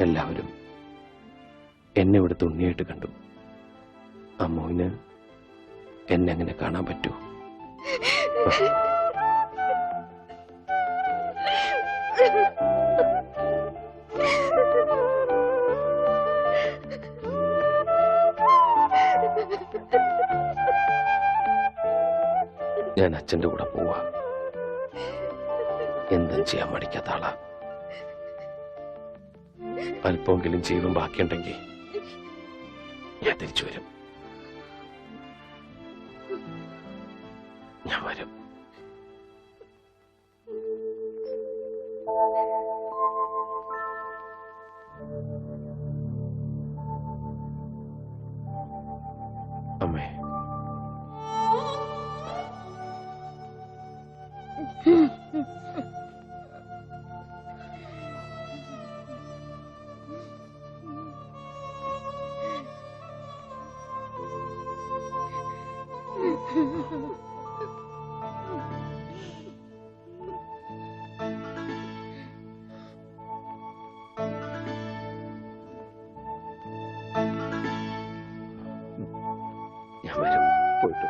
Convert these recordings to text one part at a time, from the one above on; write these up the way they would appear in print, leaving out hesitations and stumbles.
എല്ലാവരും എന്നെ ഇവിടുത്തെ ഉണ്ണിയായിട്ട് കണ്ടു. അമ്മുവിന് എന്നെ അങ്ങനെ കാണാൻ പറ്റൂ? ഞാൻ അച്ഛൻ്റെ കൂടെ പോവാ. എന്തും ചെയ്യാൻ മടിക്കാത്ത ആളാ. അല്പമെങ്കിലും ജീവൻ ബാക്കിയുണ്ടെങ്കിൽ ഞാൻ തിരിച്ചു വരും. ഞാൻ വരും. അമ്മേ, ഞാൻ വരും. പോയിട്ടു.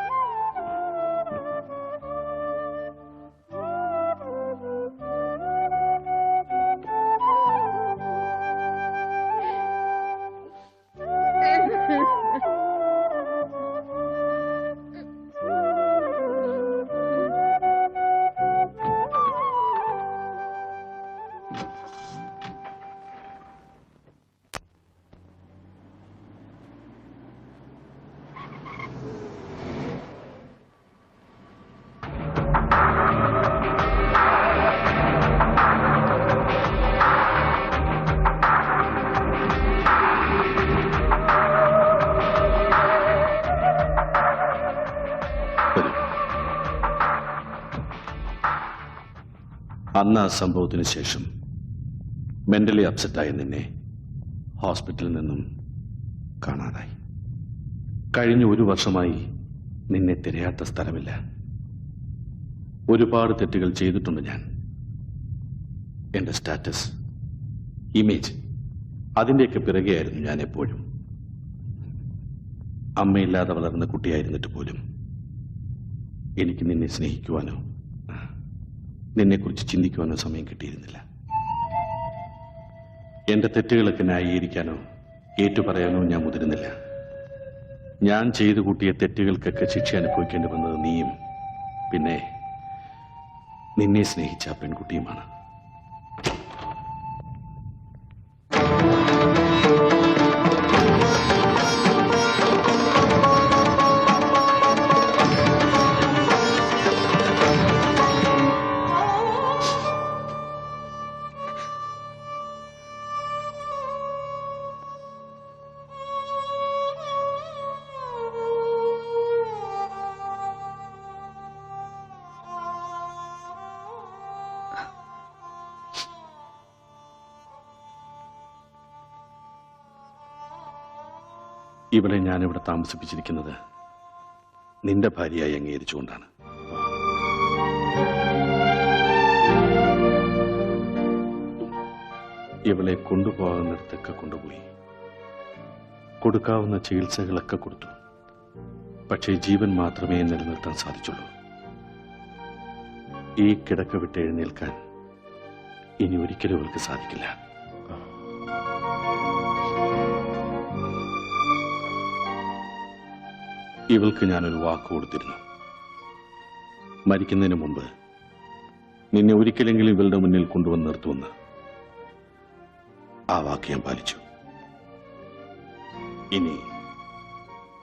അന്ന് ആ സംഭവത്തിന് ശേഷം മെന്റലി അപ്സെറ്റായ നിന്നെ ഹോസ്പിറ്റലിൽ നിന്നും കാണാതായി. കഴിഞ്ഞ 1 വർഷമായി നിന്നെ തിരയാത്ത സ്ഥലമില്ല. ഒരുപാട് തെറ്റുകൾ ചെയ്തിട്ടുണ്ട് ഞാൻ. എന്റെ സ്റ്റാറ്റസ്, ഇമേജ്, അതിൻ്റെയൊക്കെ പിറകെയായിരുന്നു ഞാൻ എപ്പോഴും. അമ്മയില്ലാതെ വളർന്ന കുട്ടിയായിരുന്നിട്ട് പോലും എനിക്ക് നിന്നെ സ്നേഹിക്കുവാനോ നിന്നെക്കുറിച്ച് ചിന്തിക്കുവാനോ സമയം കിട്ടിയിരുന്നില്ല. എന്റെ തെറ്റുകളൊക്കെ ന്യായീകരിക്കാനോ ഏറ്റുപറയാനോ ഞാൻ മുതിരുന്നില്ല. ഞാൻ ചെയ്തു കൂട്ടിയ തെറ്റുകൾക്കൊക്കെ ശിക്ഷ അനുഭവിക്കേണ്ടി വന്നത് നീയും പിന്നെ നിന്നെ സ്നേഹിച്ച ആ പെൺകുട്ടിയുമാണ്. ഇവളെ ഞാനിവിടെ താമസിപ്പിച്ചിരിക്കുന്നത് നിന്റെ ഭാര്യയായി അംഗീകരിച്ചുകൊണ്ടാണ്. ഇവളെ കൊണ്ടുപോകുന്നിടത്തൊക്കെ കൊണ്ടുപോയി കൊടുക്കാവുന്ന ചികിത്സകളൊക്കെ കൊടുത്തു. പക്ഷേ ജീവൻ മാത്രമേ നിലനിർത്താൻ സാധിച്ചുള്ളൂ. ഈ കിടക്ക വിട്ട് എഴുന്നേൽക്കാൻ ഇനി ഒരിക്കലും ഇവൾക്ക് സാധിക്കില്ല. ഇവൾക്ക് ഞാനൊരു വാക്ക് കൊടുത്തിരുന്നു. മരിക്കുന്നതിന് മുമ്പ് നിന്നെ ഒരിക്കലെങ്കിലും ഇവളുടെ മുന്നിൽ കൊണ്ടുവന്ന് നിർത്തുമെന്ന്. ആ വാക്ക് ഞാൻ പാലിച്ചു.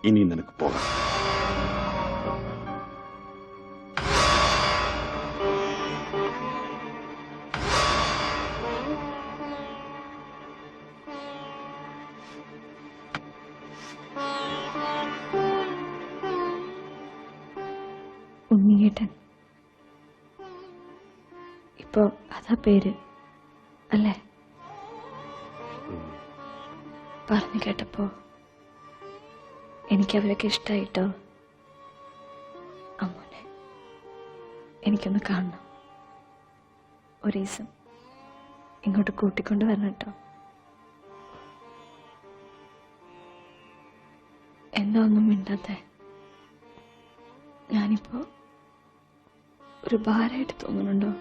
ഇനി നിനക്ക് പോകാം. ഉണ്ണിയേട്ടൻ, ഇപ്പോ അതാ പേര് അല്ലേ? പറഞ്ഞു കേട്ടപ്പോ എനിക്കവരൊക്കെ ഇഷ്ടായിട്ടോ. അമ്മോനെ എനിക്കൊന്ന് കാണണം. ഒരു ദിവസം ഇങ്ങോട്ട് കൂട്ടിക്കൊണ്ട് വരണം കേട്ടോ. എന്താ ഒന്നും മിണ്ടാത്തെ? ഞാനിപ്പോ ഒരു ഭാരമായിട്ട് തോന്നുന്നുണ്ടോ?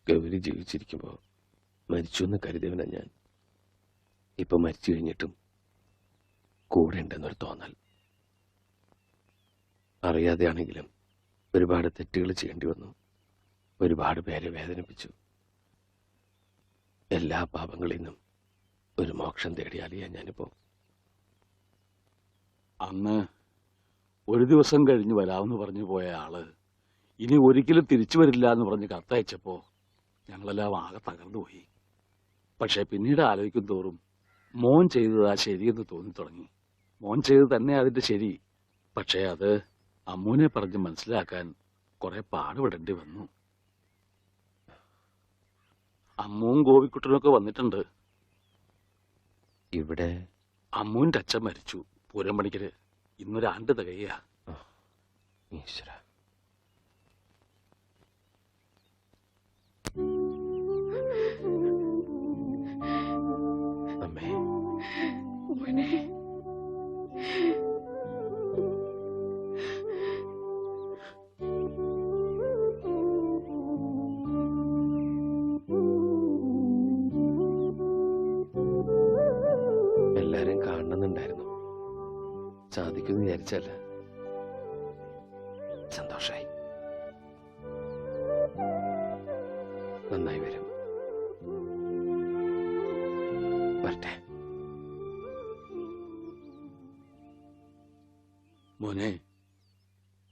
ഗൗരി ജീവിച്ചിരിക്കുമ്പോൾ മരിച്ചു എന്ന് കരുതിയവനാ ഞാൻ. ഇപ്പൊ മരിച്ചു കഴിഞ്ഞിട്ടും കൂടെ ഉണ്ടെന്നൊരു തോന്നൽ. അറിയാതെയാണെങ്കിലും ഒരുപാട് തെറ്റുകൾ ചെയ്യേണ്ടി വന്നു. ഒരുപാട് പേരെ വേദനിപ്പിച്ചു. എല്ലാ പാപങ്ങളിൽ നിന്നും ഒരു മോക്ഷം തേടിയാലിയാ ഞാനിപ്പോ. അന്ന് ഒരു ദിവസം കഴിഞ്ഞ് വരാമെന്ന് പറഞ്ഞു പോയ ആള് ഇനി ഒരിക്കലും തിരിച്ചു വരില്ല എന്ന് പറഞ്ഞ് കത്തയച്ചപ്പോ ഞങ്ങളെല്ലാം ആകെ തകർന്നു പോയി. പക്ഷെ പിന്നീട് ആലോചിക്കും തോറും മോൻ ചെയ്തതാ ശരിയെന്ന് തോന്നി തുടങ്ങി. മോൻ ചെയ്തത് തന്നെ അതിന്റെ ശരി. പക്ഷെ അത് അമ്മൂനെ പറഞ്ഞ് മനസ്സിലാക്കാൻ കുറെ പാടുപെടേണ്ടി വന്നു. അമ്മുവും ഗോപിക്കുട്ടനൊക്കെ വന്നിട്ടുണ്ട്. ഇവിടെ അമ്മൂന്റെ അച്ഛൻ മരിച്ചു പൂരം പണിക്കര്. ഇന്നൊരാണ്ട് തികയ്യ. ഈശ്വര, അമ്മേ. മോനെ, എല്ലാരും കാണണമെന്നുണ്ടായിരുന്നു. സാധിക്കുമെന്ന് വിചാരിച്ചല്ല. സന്തോഷായി. നന്നായി വരും. വരട്ടെ. മോനെ,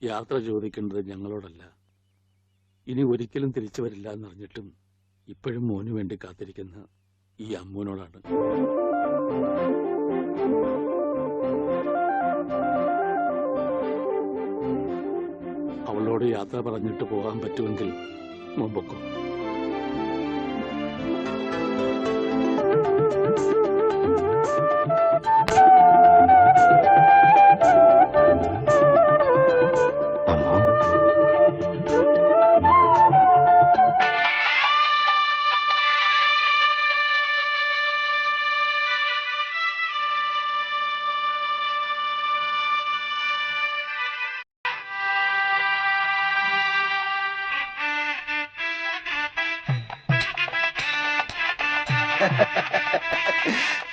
യാത്ര ചോദിക്കേണ്ടത് ഞങ്ങളോടല്ല. ഇനി ഒരിക്കലും തിരിച്ചു വരില്ല എന്നറിഞ്ഞിട്ടും ഇപ്പോഴും മോനു വേണ്ടി കാത്തിരിക്കുന്ന ഈ അമ്മൂനോടാണ്. അവളോട് യാത്ര പറഞ്ഞിട്ട് പോകാൻ പറ്റുമെങ്കിൽ മോൻ പൊക്കോ. അമ്മോ,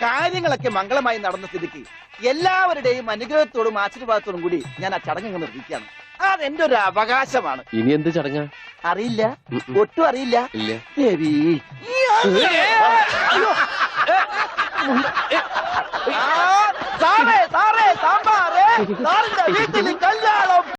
കാര്യങ്ങളൊക്കെ മംഗളമായി നടന്ന സ്ഥിതിക്ക് എല്ലാവരുടെയും അനുഗ്രഹത്തോടും ആശീർവാദത്തോടും കൂടി ഞാൻ ആ ചടങ്ങ് നിർവഹിക്കുകയാണ്. അതെന്റെ ഒരു അവകാശമാണ്. ഇനി എന്ത് ചടങ്ങാ? അറിയില്ല, ഒട്ടും അറിയില്ല. ഇല്ല. ദേവി, സാറേ സാറേ സാമ്പാറേ, സാറിന്റെ വീട്ടിൽ കല്യാണം.